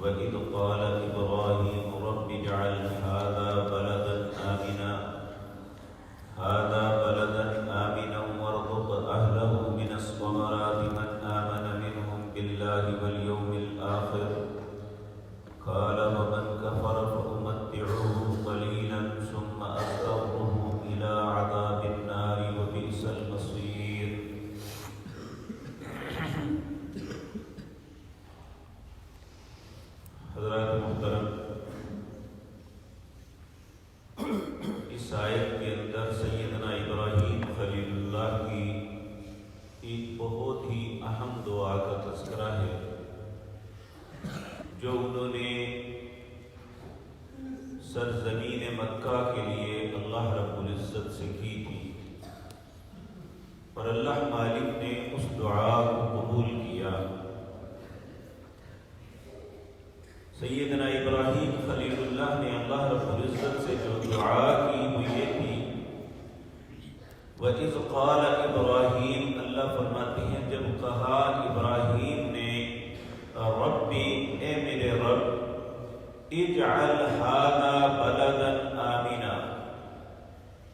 وَإِذْ قَالَ إِبْرَاهِيمُ رَبِّ اجْعَلْ هَذَا بَلَدًا آمِنًا وَارْزُقْ أَهْلَهُ مِنَ الثَّمَرَاتِ مَنْ آمَنَ مِنْهُمْ بِاللَّهِ وَالْيَوْمِ الْآخِرِ قَالَ وَمَنْ كَفَرَ فَأُمَتِّعُهُ قَلِيلًا ثُمَّ أَضْطَرُّهُ إِلَى عَذَابِ النَّارِ وَبِئْسَ الْمَصِيرُ۔ حضرات محترم، اس آیت کے اندر سیدنا ابراہیم خلیل اللہ کی ایک بہت ہی اہم دعا کا تذکرہ ہے جو انہوں نے سرزمین مکہ کے لیے اللہ رب العزت سے کی تھی، اور اللہ مالک نے اس دعا کو قبول کیا۔ سیدنا ابراہیم خلیل اللہ نے اللہ رب العزت سے جو دعا کی وہ یہ تھی، وَإِذْ قَالَ إِبْرَاهِيمُ، اللہ فرماتے ہیں جب کہا ابراہیم نے ربی، اے میرے رب، اجعل هذا بلدا آمنا،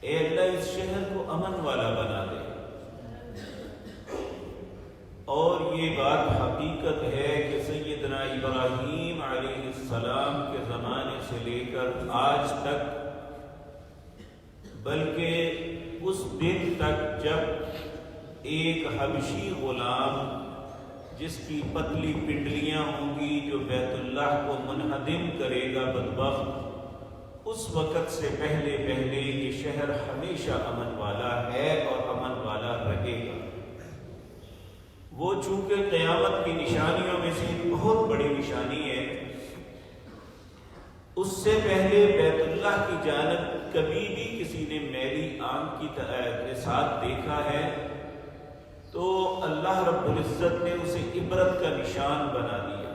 اے اللہ اس شہر کو امن والا بنا دے۔ اور یہ بات حقیقت ہے کہ سیدنا ابراہیم علیہ السلام کے زمانے سے لے کر آج تک، بلکہ اس دن تک جب ایک حبشی غلام جس کی پتلی پنڈلیاں ہوں گی جو بیت اللہ کو منہدم کرے گا بدبخت، اس وقت سے پہلے یہ شہر ہمیشہ امن والا ہے اور امن والا رہے گا۔ وہ چونکہ قیامت کی نشانیوں میں سے بہت بڑی نشانی ہے، اس سے پہلے بیت اللہ کی جانب کبھی بھی کسی نے میلی آنکھ کے ساتھ دیکھا ہے تو اللہ رب العزت نے اسے عبرت کا نشان بنا دیا۔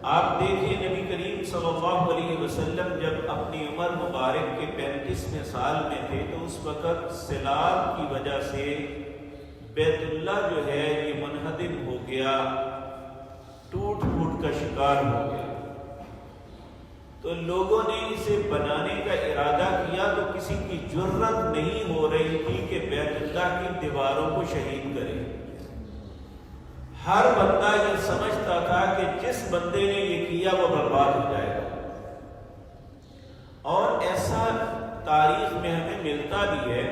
آپ دیکھیں نبی کریم صلی اللہ علیہ وسلم جب اپنی عمر مبارک کے 35ویں سال میں تھے تو اس وقت سیلاب کی وجہ سے بیت اللہ جو ہے یہ منہدم ہو گیا، ٹوٹ کا شکار ہو گیا۔ تو لوگوں نے اسے بنانے کا ارادہ کیا تو کسی کی جرت نہیں ہو رہی تھی کہ بیت اللہ کی دیواروں کو شہید کرے۔ ہر بندہ یہ سمجھتا تھا کہ جس بندے نے یہ کیا وہ برباد ہو جائے گا، اور ایسا تاریخ میں ہمیں ملتا بھی ہے۔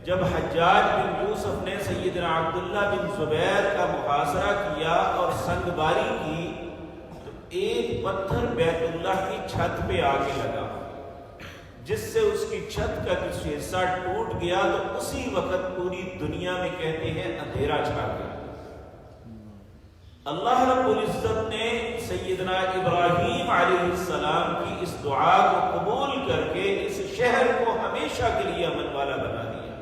جب حجاج بن یوسف نے سیدنا عبداللہ بن زبیر کا محاصرہ کیا اور سنگباری کی تو ایک پتھر بیت اللہ کی چھت پہ آ کے لگا، جس سے اس کی چھت کا کچھ حصہ ٹوٹ گیا تو اسی وقت پوری دنیا میں کہتے ہیں اندھیرا چھا گیا۔ اللہ رب العزت نے سیدنا ابراہیم علیہ السلام کی اس دعا کو قبول کر کے اس شہر کو ہمیشہ کے لیے امن والا بنا دیا۔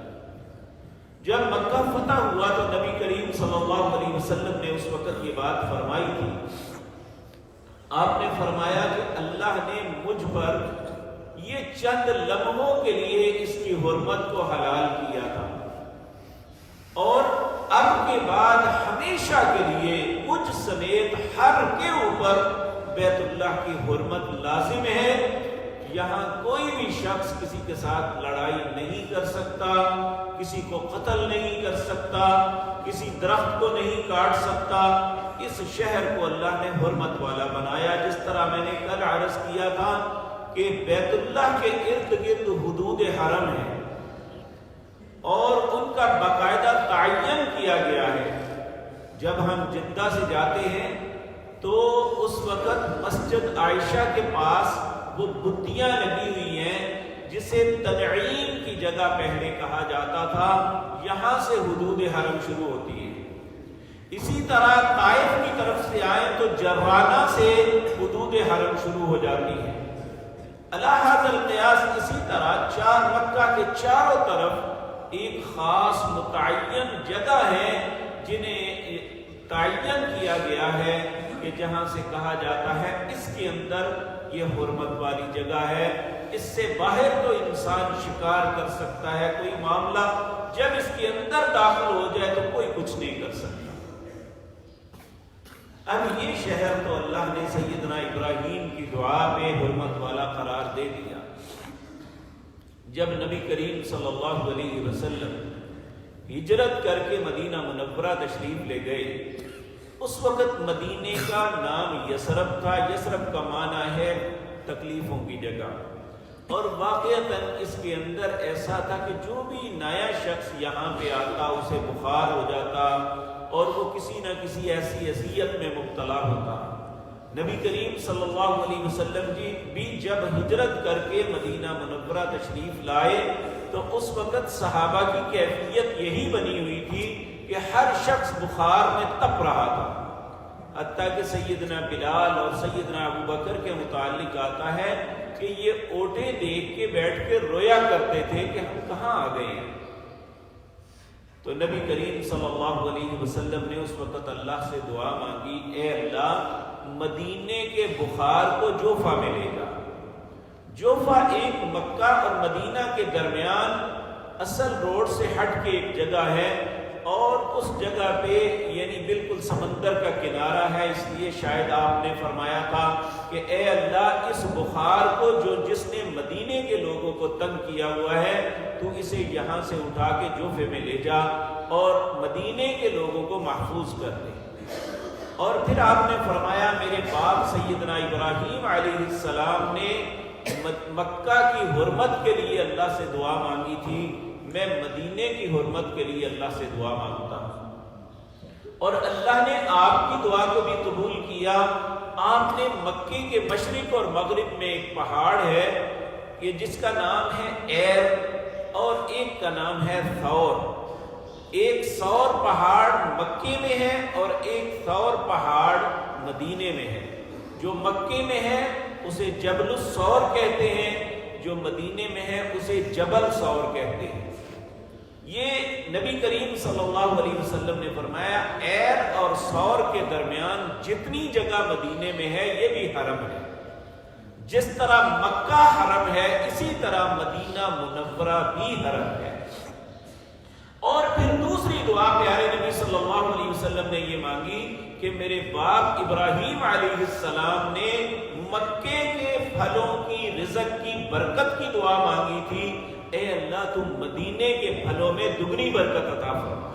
جب مکہ فتح ہوا تو نبی کریم صلی اللہ علیہ وسلم نے اس وقت یہ بات فرمائی تھی۔ آپ نے فرمایا کہ اللہ نے مجھ پر یہ چند لمحوں کے لیے اس کی حرمت کو حلال کیا تھا، اور اب کے بعد ہمیشہ کے لیے مجھ سمیت ہر کے اوپر بیت اللہ کی حرمت لازم ہے۔ یہاں کوئی بھی شخص کسی کے ساتھ لڑائی نہیں کر سکتا، کسی کو قتل نہیں کر سکتا، کسی درخت کو نہیں کاٹ سکتا۔ اس شہر کو اللہ نے حرمت والا بنایا، جس طرح میں نے کل عرض کیا تھا کہ بیت اللہ کے ارد گرد حدود حرم ہے اور ان کا باقاعدہ تعین کیا گیا ہے۔ جب ہم جدہ سے جاتے ہیں تو اس وقت مسجد عائشہ کے پاس وہ بتیاں لگی ہوئی ہیں جسے تنعیم کی جگہ پہلے کہا جاتا تھا، یہاں سے حدود حرم شروع ہوتی ہے۔ اسی طرح طائف کی طرف سے آئیں تو جرانہ سے حدود حرم شروع ہو جاتی ہے۔ علی ھذا القیاس اسی طرح مکہ کے چاروں طرف ایک خاص متعین جگہ ہے جنہیں تعین کیا گیا ہے کہ جہاں سے کہا جاتا ہے اس کے اندر یہ حرمت والی جگہ ہے، اس سے باہر تو انسان شکار کر سکتا ہے کوئی معاملہ، جب اس کے اندر داخل ہو جائے تو کوئی کچھ نہیں کر سکتا۔ اب یہ شہر تو اللہ نے سیدنا ابراہیم کی دعا پہ حرمت والا قرار دے دیا۔ جب نبی کریم صلی اللہ علیہ وسلم ہجرت کر کے مدینہ منورہ تشریف لے گئے، اس وقت مدینے کا نام یثرب تھا۔ یثرب کا معنی ہے تکلیفوں کی جگہ، اور واقعتاً اس کے اندر ایسا تھا کہ جو بھی نیا شخص یہاں پہ آتا اسے بخار ہو جاتا اور وہ کسی نہ کسی ایسی اذیت میں مبتلا ہوتا۔ نبی کریم صلی اللہ علیہ وسلم جی بھی جب ہجرت کر کے مدینہ منورہ تشریف لائے تو اس وقت صحابہ کی کیفیت یہی بنی ہوئی تھی کہ ہر شخص بخار میں تپ رہا تھا، حتیٰ کہ سیدنا بلال اور سیدنا ابو بکر کے متعلق آتا ہے کہ یہ اوٹے دیکھ کے بیٹھ کے رویا کرتے تھے کہ ہم کہاں آ گئے ہیں۔ تو نبی کریم صلی اللہ علیہ وسلم نے اس وقت اللہ سے دعا مانگی، اے اللہ مدینے کے بخار کو جوفہ میں لے جا۔ جوفہ ایک مکہ اور مدینہ کے درمیان اصل روڈ سے ہٹ کے ایک جگہ ہے، اور اس جگہ پہ یعنی بالکل سمندر کا کنارہ ہے، اس لیے شاید آپ نے فرمایا تھا کہ اے اللہ اس بخار کو جس نے مدینے کے لوگوں کو تنگ کیا ہوا ہے تو اسے یہاں سے اٹھا کے جوفے میں لے جا اور مدینے کے لوگوں کو محفوظ کر دے۔ اور پھر آپ نے فرمایا میرے باپ سیدنا ابراہیم علیہ السلام نے مکہ کی حرمت کے لیے اللہ سے دعا مانگی تھی، میں مدینے کی حرمت کے لیے اللہ سے دعا مانگتا ہوں، اور اللہ نے آپ کی دعا کو بھی قبول کیا۔ آپ نے مکے کے مشرق اور مغرب میں ایک پہاڑ ہے کہ جس کا نام ہے ایر اور ایک کا نام ہے ثور۔ ایک ثور پہاڑ مکے میں ہے اور ایک ثور پہاڑ مدینے میں ہے۔ جو مکے میں ہے اسے جبل الثور کہتے ہیں، جو مدینے میں ہے اسے جبل ثور کہتے ہیں۔ یہ نبی کریم صلی اللہ علیہ وسلم نے فرمایا ایر اور ثور کے درمیان جتنی جگہ مدینے میں ہے یہ بھی حرم ہے۔ جس طرح مکہ حرم ہے اسی طرح مدینہ منورہ بھی حرم ہے۔ اور پھر دوسری دعا پیارے نبی صلی اللہ علیہ وسلم نے یہ مانگی کہ میرے باپ ابراہیم علیہ السلام نے مکے کے پھلوں کی رزق کی برکت کی دعا مانگی تھی، اے اللہ تم مدینے کے پھلوں میں دگنی برکت عطا فرما۔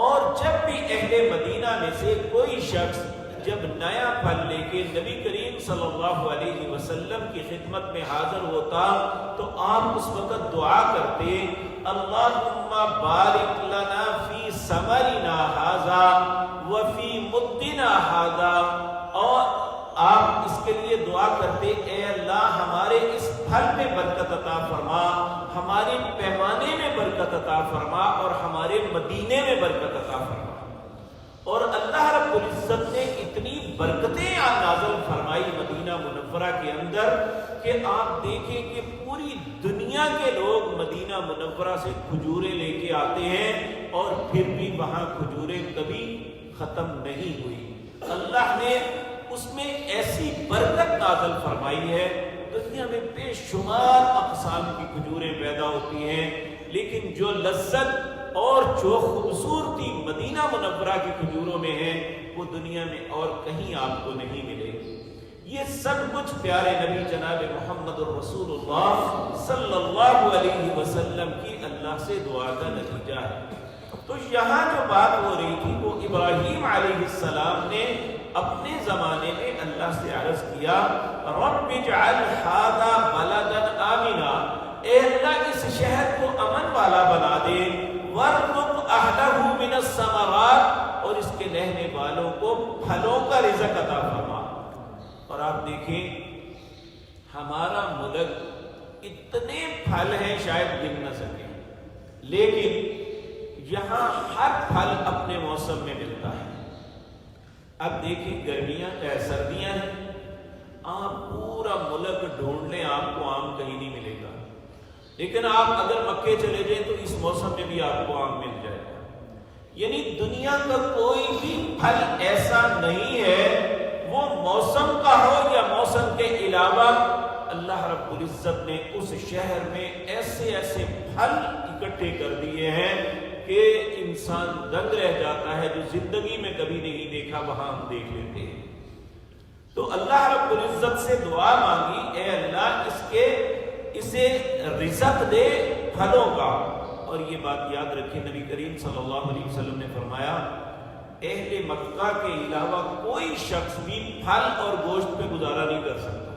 اور جب بھی اہل مدینہ میں سے کوئی شخص جب نیا پھل لے کے نبی کریم صلی اللہ علیہ وسلم کی خدمت میں حاضر ہوتا تو آپ اس وقت دعا کرتے، اللہم بارک لنا فی ثمرنا ھذا وفی مدنا ھذا، اور آپ اس کے لیے دعا کرتے اے اللہ ہمارے اس پھل میں برکت عطا فرما، ہمارے پیمانے میں برکت عطا فرما اور ہمارے مدینے میں برکت عطا فرما۔ اور اللہ رب العزت نے اتنی برکتیں نازل فرمائی مدینہ منورہ کے اندر کہ آپ دیکھیں کہ پوری دنیا کے لوگ مدینہ منورہ سے کھجوریں لے کے آتے ہیں اور پھر بھی وہاں کھجوریں کبھی ختم نہیں ہوئی۔ اللہ نے اس میں ایسی برکت نازل فرمائی ہے، دنیا میں بے شمار اقسام کی کھجوریں پیدا ہوتی ہیں، لیکن جو لذت اور جو خوبصورتی مدینہ منورہ کی کھجوروں میں ہے وہ دنیا میں اور کہیں آپ کو نہیں ملے گی۔ یہ سب کچھ پیارے نبی جناب محمد الرسول اللہ صلی اللہ علیہ وسلم کی اللہ سے دعا کا نتیجہ ہے۔ تو یہاں جو بات ہو رہی تھی وہ ابراہیم علیہ السلام نے اپنے زمانے میں اللہ سے عرض کیا، رب اجعل ھذا بلدا آمنا، اے اللہ اس شہر کو امن والا بنا دے، وارزق اہلہ من الثمرات، اور اس کے رہنے والوں کو پھلوں کا رزق عطا فرما۔ اور آپ دیکھیں ہمارا ملک اتنے پھل ہیں شاید گن نہ سکیں، لیکن یہاں ہر پھل اپنے موسم میں ملتا ہے۔ اب دیکھیں سردیاں ہیں، آپ پورا ملک ڈھونڈ لیں آپ کو آم کہیں نہیں ملے گا، لیکن آپ اگر مکے چلے جائیں تو اس موسم میں بھی آپ کو آم مل جائے گا۔ یعنی دنیا کا کوئی بھی پھل ایسا نہیں ہے وہ موسم کا ہو یا موسم کے علاوہ، اللہ رب العزت نے اس شہر میں ایسے ایسے پھل اکٹھے کر دیے ہیں کہ انسان دنگ رہ جاتا ہے، جو زندگی میں کبھی نہیں دیکھا وہاں ہم دیکھ لیتے ہیں۔ تو اللہ رب العزت سے دعا مانگی، اے اللہ اسے رزق دے پھلوں کا۔ اور یہ بات یاد رکھیں، نبی کریم صلی اللہ علیہ وسلم نے فرمایا اہل مکہ کے علاوہ کوئی شخص بھی پھل اور گوشت پہ گزارا نہیں کر سکتا۔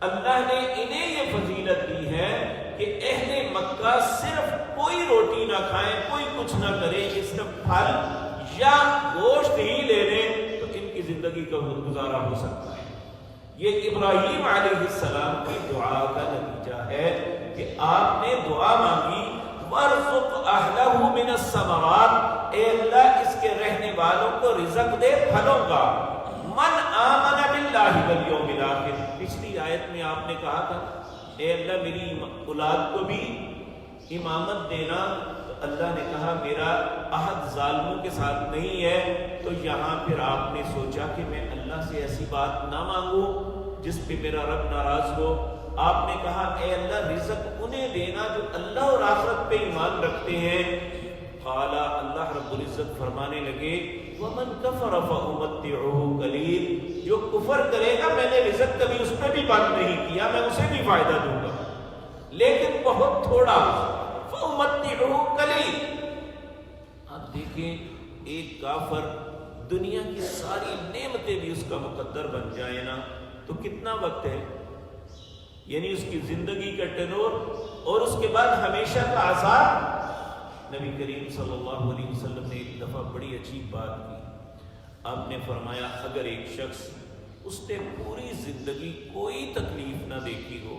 اللہ نے انہیں یہ فضیلت دی ہے کہ اہل مکہ صرف کوئی روٹی نہ کھائیں، کوئی کچھ نہ کریں، صرف پھل یا گوشت ہی لے لیں تو ان کی زندگی کا گزارا ہو سکتا ہے۔ یہ ابراہیم علیہ السلام کی دعا کا نتیجہ ہے کہ آپ نے دعا مانگی وَارْزُقْ أَهْلَهُ مِنَ الثَّمَرَاتِ، اے اللہ اس کے رہنے والوں کو رزق دے پھلوں کا۔ من آمن باللہ والیوم الآخر، پچھلی آیت میں آپ نے کہا تھا اے اللہ میری اولاد کو بھی امامت دینا، تو اللہ نے کہا میرا عہد ظالموں کے ساتھ نہیں ہے۔ تو یہاں پھر آپ نے سوچا کہ میں اللہ سے ایسی بات نہ مانگوں جس پہ میرا رب ناراض ہو۔ آپ نے کہا اے اللہ رزق انہیں دینا جو اللہ اور آخرت پہ ایمان رکھتے ہیں۔ قال، اللہ رب العزت فرمانے لگے وَمَنْ كَفَرَ فَأُمَتِّعُهُ قَلِيلٌ، جو کفر کرے گا میں نے رزق کبھی اس پہ بھی بند نہیں کیا، میں اسے بھی فائدہ دوں گا لیکن بہت تھوڑا۔ فَأُمَتِّعُهُ قَلِيلٌ، آپ دیکھیں ایک کافر دنیا کی ساری نعمتیں بھی اس کا مقدر بن جائے نا تو کتنا وقت ہے، یعنی اس کی زندگی کا ٹینور، اور اس کے بعد ہمیشہ کا عذاب۔ نبی کریم صلی اللہ علیہ وسلم نے ایک دفعہ بڑی عجیب بات کی، آپ نے فرمایا اگر ایک شخص اس نے پوری زندگی کوئی تکلیف نہ دیکھی ہو،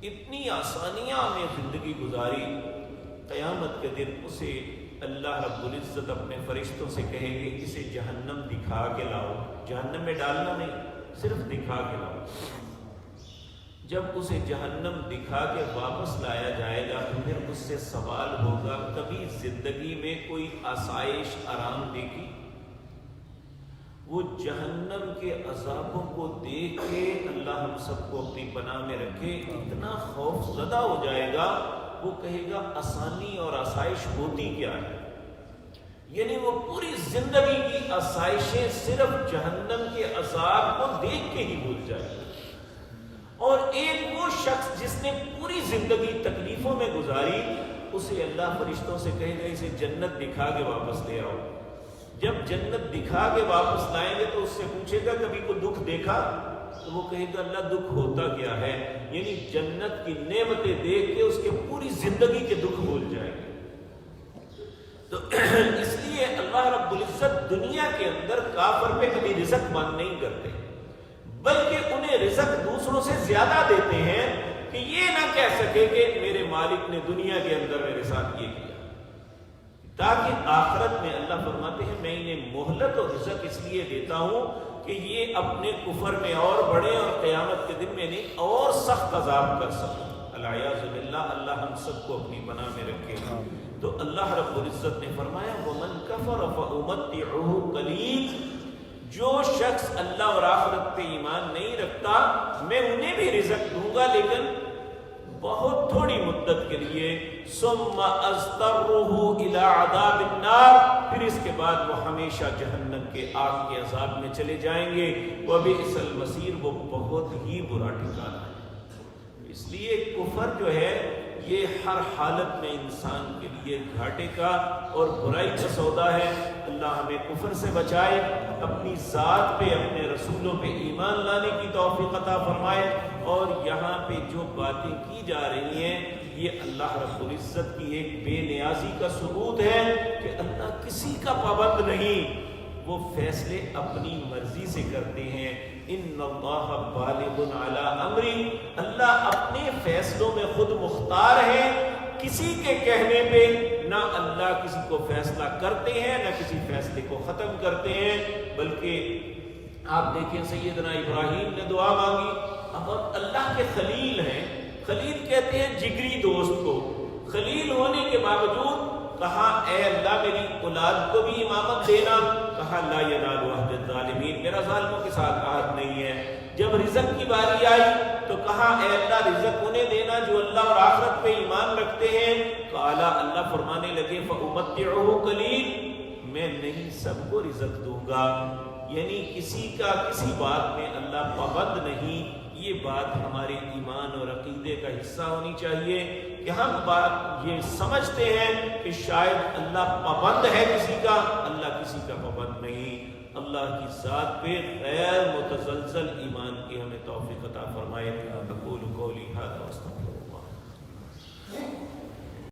اتنی آسانیاں میں زندگی گزاری، قیامت کے دن اسے اللہ رب العزت اپنے فرشتوں سے کہے گے اسے جہنم دکھا کے لاؤ، جہنم میں ڈالنا نہیں، صرف دکھا کے لاؤ۔ جب اسے جہنم دکھا کے واپس لایا جائے گا تو پھر اس سے سوال ہوگا کبھی زندگی میں کوئی آسائش آرام دیکھی؟ وہ جہنم کے عذابوں کو دیکھ کے اللہ ہم سب کو اپنی پناہ میں رکھے، اتنا خوف زدہ ہو جائے گا، وہ کہے گا آسانی اور آسائش ہوتی کیا ہے؟ یعنی وہ پوری زندگی کی آسائشیں صرف جہنم کے عذاب کو دیکھ کے ہی بھول جائے گا۔ اور ایک وہ شخص جس نے پوری زندگی تکلیفوں میں گزاری، اسے اللہ فرشتوں سے کہے گا اسے جنت دکھا کے واپس لے آؤ۔ جب جنت دکھا کے واپس لائیں گے تو اس سے پوچھے گا کبھی کوئی دکھ دیکھا؟ تو وہ کہے گا اللہ دکھ ہوتا کیا ہے، یعنی جنت کی نعمتیں دیکھ کے اس کے پوری زندگی کے دکھ بھول جائیں گے۔ تو اس لیے اللہ رب العزت دنیا کے اندر کافر پہ کبھی رزق بند نہیں کرتے، بلکہ انہیں رزق دوسروں سے زیادہ دیتے ہیں کہ یہ نہ کہہ سکے کہ میرے مالک نے دنیا کے اندر میرے ساتھ یہ کیا، تاکہ آخرت میں اللہ فرماتے ہیں میں انہیں مہلت اور رزق اس لیے دیتا ہوں کہ یہ اپنے کفر میں اور بڑھے اور قیامت کے دن میں نہیں اور سخت عذاب کر سکیں۔ العیاذ باللہ، اللہ ہم سب کو اپنی پناہ میں رکھے۔ تو اللہ رب العزت نے فرمایا وَمَنْ كَفَرَ فَأُمَتِّعُهُ قَلِيلٌ، جو شخص اللہ اور آخرت پہ ایمان نہیں رکھتا میں انہیں بھی رزق دوں گا لیکن بہت تھوڑی مدت کے لیے، ثم اضطرہ الی عذاب النار، پھر اس کے بعد وہ ہمیشہ جہنم کے آگ کے عذاب میں چلے جائیں گے، وبئس المصیر، وہ بہت ہی برا ٹھکانہ ہے۔ اس لیے کفر جو ہے یہ ہر حالت میں انسان کے لیے گھاٹے کا اور برائی کا سودا ہے۔ اللہ ہمیں کفر سے بچائے، اپنی ذات پہ اپنے رسولوں پہ ایمان لانے کی توفیق عطا فرمائے، اور یہاں پہ جو باتیں کی جا رہی ہیں یہ اللہ رب العزت کی ایک بے نیازی کا ثبوت ہے کہ اللہ کسی کا پابند نہیں، وہ فیصلے اپنی مرضی سے کرتے ہیں۔ ان اللہ بالغ علی امری، اللہ اپنے فیصلوں میں خود مختار ہے، کسی کے کہنے پہ نہ اللہ کسی کو فیصلہ کرتے ہیں نہ کسی فیصلے کو ختم کرتے ہیں، بلکہ آپ دیکھیں سیدنا ابراہیم نے دعا مانگی، اب اللہ کے خلیل ہیں، خلیل کہتے ہیں جگری دوست کو، خلیل ہونے کے باوجود کہا اے اللہ میری اولاد کو بھی امامت دینا، کہا لا ینال عہد الظالمین، میرا ظالموں کے ساتھ عہد نہیں ہے۔ جب رزق کی باری آئی تو کہا اے اللہ رزق انہیں دینا جو اللہ اور آخرت پہ ایمان رکھتے ہیں۔ قالا، اللہ فرمانے لگے فأمتعہ قلیل، میں نہیں سب کو رزق دوں گا، یعنی کسی کا کسی بات میں اللہ پابند نہیں۔ یہ بات ہمارے ایمان اور عقیدے کا حصہ ہونی چاہیے کہ ہم بات یہ سمجھتے ہیں کہ شاید اللہ پابند ہے کسی کا، اللہ کسی کا پابند نہیں۔ اللہ کی ذات پہ غیر متزلزل ایمان کی ہمیں توفیق عطا فرمائے۔ اقول قولی ھذا واستغفر